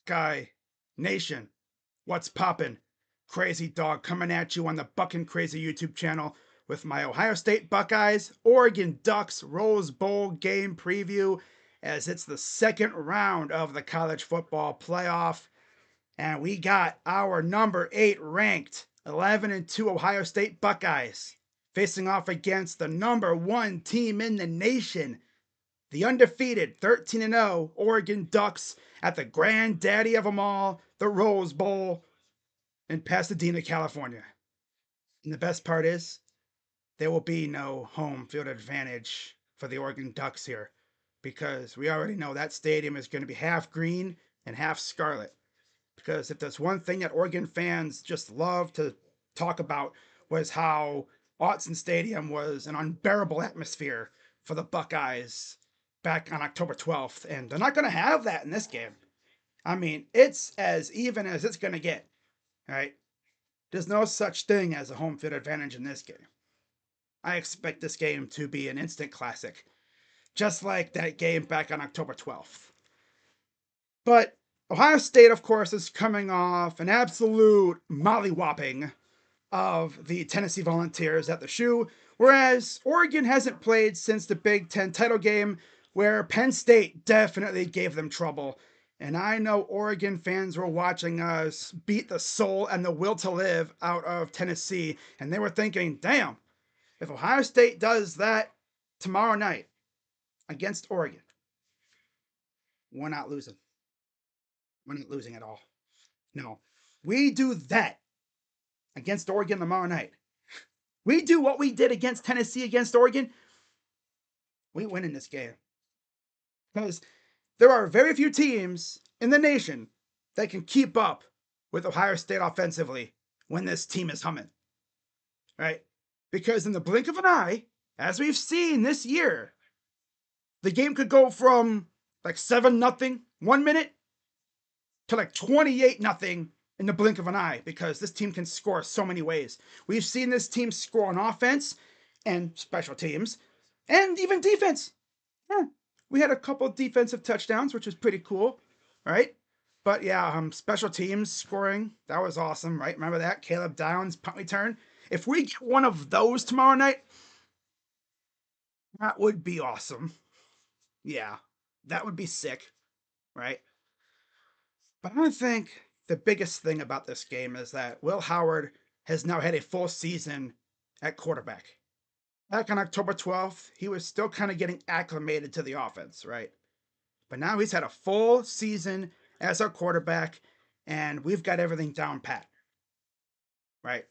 Buckeye Nation, what's poppin'? Crazy Dog coming at you on the Buckin' Crazy YouTube channel with my Ohio State Buckeyes, Oregon Ducks Rose Bowl game preview as it's the second round of the college football playoff. And we got our number 8 ranked 11-2 Ohio State Buckeyes facing off against the number 1 team in the nation, the undefeated 13-0 Oregon Ducks at the granddaddy of them all, the Rose Bowl in Pasadena, California. And the best part is, there will be no home field advantage for the Oregon Ducks here because we already know that stadium is going to be half green and half scarlet. Because if there's one thing that Oregon fans just love to talk about was how Autzen Stadium was an unbearable atmosphere for the Buckeyes back on October 12th, and they're not going to have that in this game. I mean, it's as even as it's going to get, right? There's no such thing as a home field advantage in this game. I expect this game to be an instant classic, just like that game back on October 12th. But Ohio State, of course, is coming off an absolute mollywhopping of the Tennessee Volunteers at the shoe, whereas Oregon hasn't played since the Big Ten title game, where Penn State definitely gave them trouble. And I know Oregon fans were watching us beat the soul and the will to live out of Tennessee, and they were thinking, damn, if Ohio State does that tomorrow night against Oregon, we're not losing. We're not losing at all. No. We do that against Oregon tomorrow night. We do what we did against Tennessee against Oregon. We win in this game. Because there are very few teams in the nation that can keep up with Ohio State offensively when this team is humming. Right? Because in the blink of an eye, as we've seen this year, the game could go from like 7-0 1 minute to like 28-0 in the blink of an eye because this team can score so many ways. We've seen this team score on offense and special teams and even defense. Yeah, we had a couple defensive touchdowns, which was pretty cool, right? But yeah, special teams scoring, that was awesome, right? Remember that? Caleb Downs punt return. If we get one of those tomorrow night, that would be awesome. Yeah, that would be sick, right? But I think the biggest thing about this game is that Will Howard has now had a full season at quarterback. Back on October 12th, he was still kind of getting acclimated to the offense, right? But now he's had a full season as our quarterback, and we've got everything down pat, right?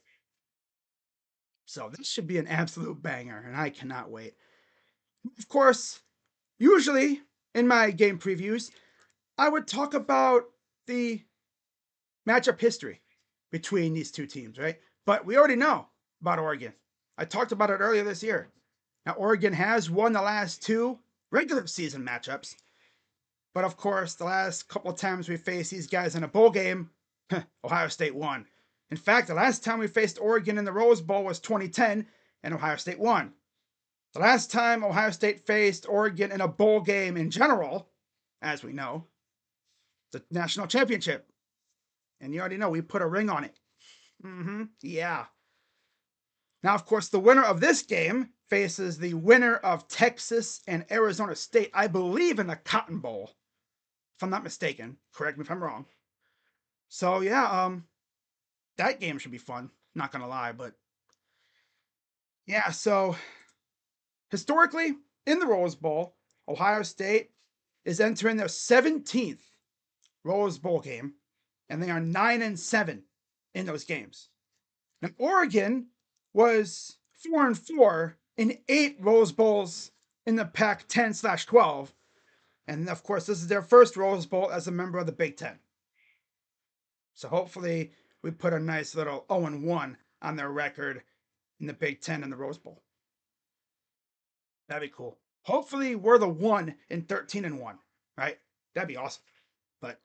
So this should be an absolute banger, and I cannot wait. Of course, usually in my game previews, I would talk about the matchup history between these two teams, right? But we already know about Oregon. I talked about it earlier this year. Now, Oregon has won the last 2 regular season matchups. But of course, the last couple of times we faced these guys in a bowl game, Ohio State won. In fact, the last time we faced Oregon in the Rose Bowl was 2010, and Ohio State won. The last time Ohio State faced Oregon in a bowl game in general, as we know, the national championship. And you already know we put a ring on it. Yeah. Now, of course, the winner of this game faces the winner of Texas and Arizona State, I believe in the Cotton Bowl, if I'm not mistaken. Correct me if I'm wrong. So yeah, that game should be fun. Not gonna lie, but yeah. So historically, in the Rose Bowl, Ohio State is entering their 17th Rose Bowl game, and they are 9-7 in those games. Now, Oregon was 4-4 in 8 Rose Bowls in the Pac-10/12, and of course, this is their first Rose Bowl as a member of the Big Ten. So hopefully, we put a nice little 0-1 on their record in the Big Ten and the Rose Bowl. That'd be cool. Hopefully, we're the 1 in 13-1, right? That'd be awesome. But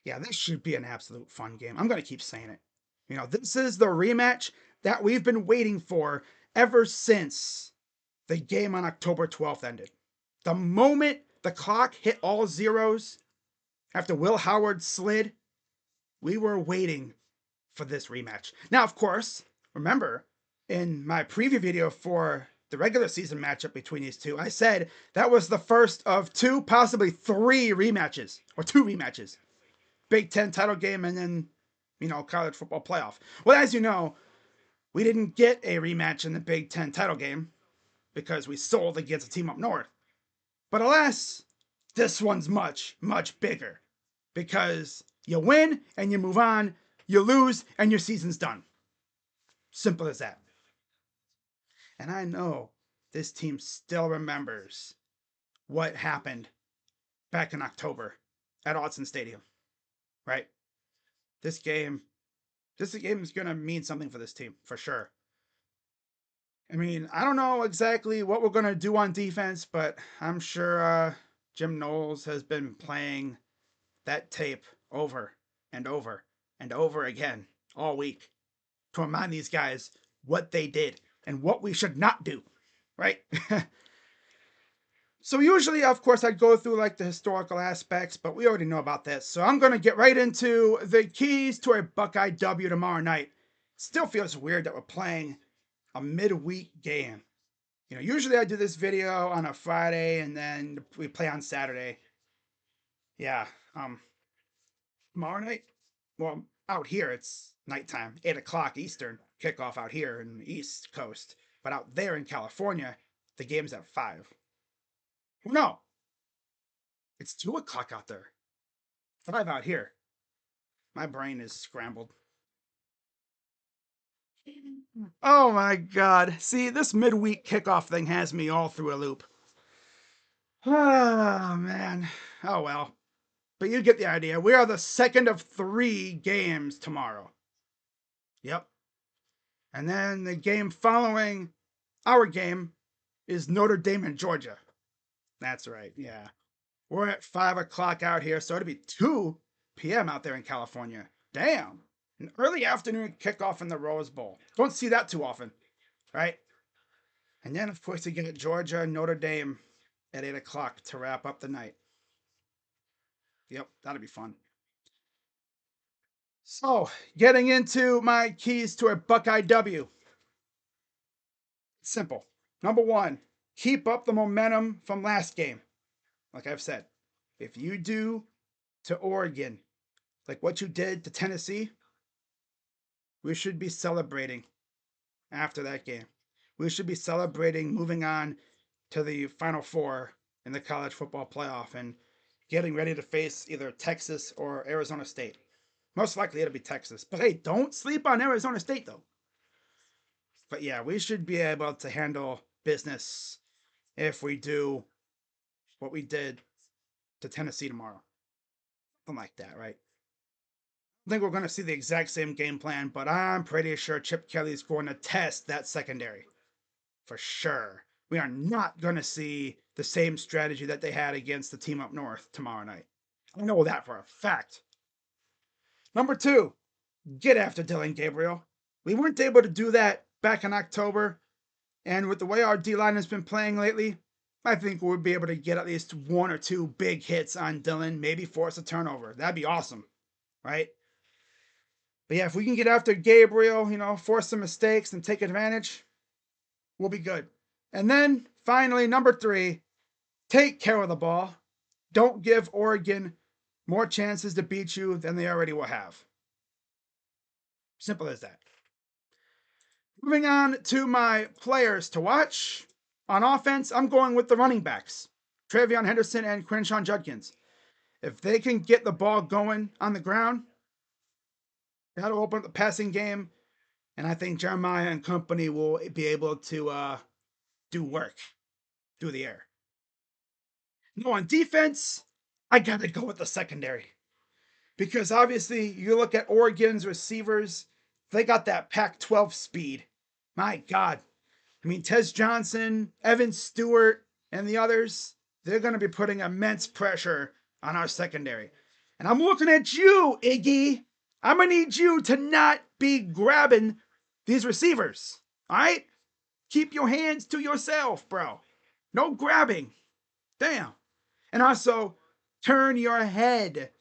yeah, this should be an absolute fun game. I'm going to keep saying it. You know, this is the rematch that we've been waiting for ever since the game on October 12th ended. The moment the clock hit all zeros, After Will Howard slid, we were waiting for this rematch. Now, of course, remember in my preview video for the regular season matchup between these two, I said that was the first of two, possibly three rematches, or two rematches. Big Ten title game and then, college football playoff. Well, as you know, we didn't get a rematch in the Big Ten title game because we sold against a team up north. But alas, this one's much, much bigger because you win and you move on, you lose and your season's done. Simple as that. And I know this team still remembers what happened back in October at Autzen Stadium, right? This game, this game is going to mean something for this team for sure. I mean, I don't know exactly what we're going to do on defense, but I'm sure Jim Knowles has been playing that tape over and over and over again all week to remind these guys what they did and what we should not do, right? So usually, of course, I'd go through like the historical aspects, but we already know about this. So I'm going to get right into the keys to a Buckeye W tomorrow night. Still feels weird that we're playing a midweek game. Usually I do this video on a Friday and then we play on Saturday. Yeah, tomorrow night, well, out here it's nighttime, 8 o'clock Eastern kickoff out here in the East Coast. But out there in California, the game's at 5. No, it's 2 o'clock out there. 5 out here. My brain is scrambled. Oh my god. See, this midweek kickoff thing has me all through a loop. Oh man. Oh well. But you get the idea. We are the second of 3 games tomorrow. Yep. And then the game following our game is Notre Dame and Georgia. That's right. Yeah. We're at 5 o'clock out here, so it'll be 2 p.m. out there in California. Damn. An early afternoon kickoff in the Rose Bowl. Don't see that too often, right? And then, of course, you get Georgia and Notre Dame at 8 o'clock to wrap up the night. Yep, that'll be fun. So, getting into my keys to a Buckeye W. Simple. Number 1, keep up the momentum from last game. Like I've said, if you do to Oregon like what you did to Tennessee, we should be celebrating after that game. We should be celebrating moving on to the Final Four in the college football playoff and getting ready to face either Texas or Arizona State. Most likely it'll be Texas. But hey, don't sleep on Arizona State though. But yeah, we should be able to handle business if we do what we did to Tennessee tomorrow. Something like that, right? I think we're going to see the exact same game plan, but I'm pretty sure Chip Kelly's going to test that secondary. For sure. We are not going to see the same strategy that they had against the team up north tomorrow night. I know that for a fact. Number 2, get after Dylan Gabriel. We weren't able to do that back in October, and with the way our D-line has been playing lately, I think we'll be able to get at least 1 or 2 big hits on Dylan, maybe force a turnover. That'd be awesome, right? But yeah, if we can get after Gabriel, force some mistakes and take advantage, we'll be good. And then finally, number 3, take care of the ball. Don't give Oregon more chances to beat you than they already will have. Simple as that. Moving on to my players to watch. On offense, I'm going with the running backs, Travion Henderson and Quinshawn Judkins. If they can get the ball going on the ground, that'll open up the passing game, and I think Jeremiah and company will be able to do work through the air. No, on defense, I gotta go with the secondary. Because obviously, you look at Oregon's receivers, they got that Pac 12 speed. My God. I mean, Tez Johnson, Evan Stewart, and the others, they're going to be putting immense pressure on our secondary. And I'm looking at you, Iggy. I'm going to need you to not be grabbing these receivers. All right? Keep your hands to yourself, bro. No grabbing. Damn. And also, turn your head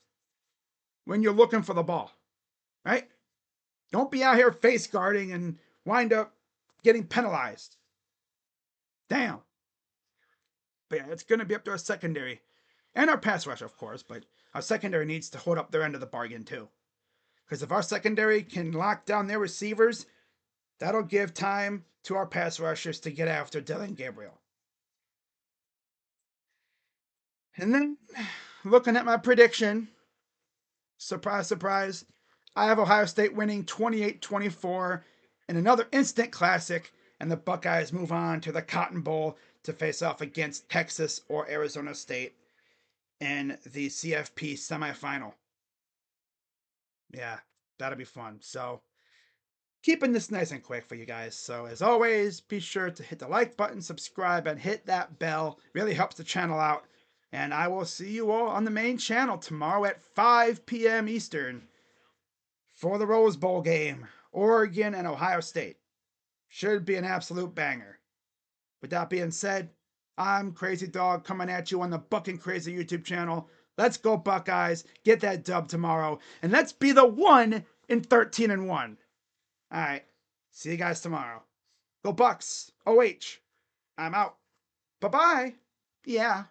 when you're looking for the ball, right? Don't be out here face guarding and wind up getting penalized. Damn. But yeah, it's going to be up to our secondary and our pass rush, of course, but our secondary needs to hold up their end of the bargain too. Because if our secondary can lock down their receivers, that'll give time to our pass rushers to get after Dylan Gabriel. And then, looking at my prediction, surprise, surprise, I have Ohio State winning 28-24 in another instant classic, and the Buckeyes move on to the Cotton Bowl to face off against Texas or Arizona State in the CFP semifinal. Yeah, that'll be fun. So, keeping this nice and quick for you guys. So, as always, be sure to hit the like button, subscribe, and hit that bell. Really helps the channel out. And I will see you all on the main channel tomorrow at 5 p.m. Eastern for the Rose Bowl game, Oregon and Ohio State. Should be an absolute banger. With that being said, I'm Crazy Dog coming at you on the Buckin' Crazy YouTube channel. Let's go Buckeyes, get that dub tomorrow, and let's be the 1 in 13-1. All right, see you guys tomorrow. Go Bucks. OH. I'm out. Bye-bye. Yeah.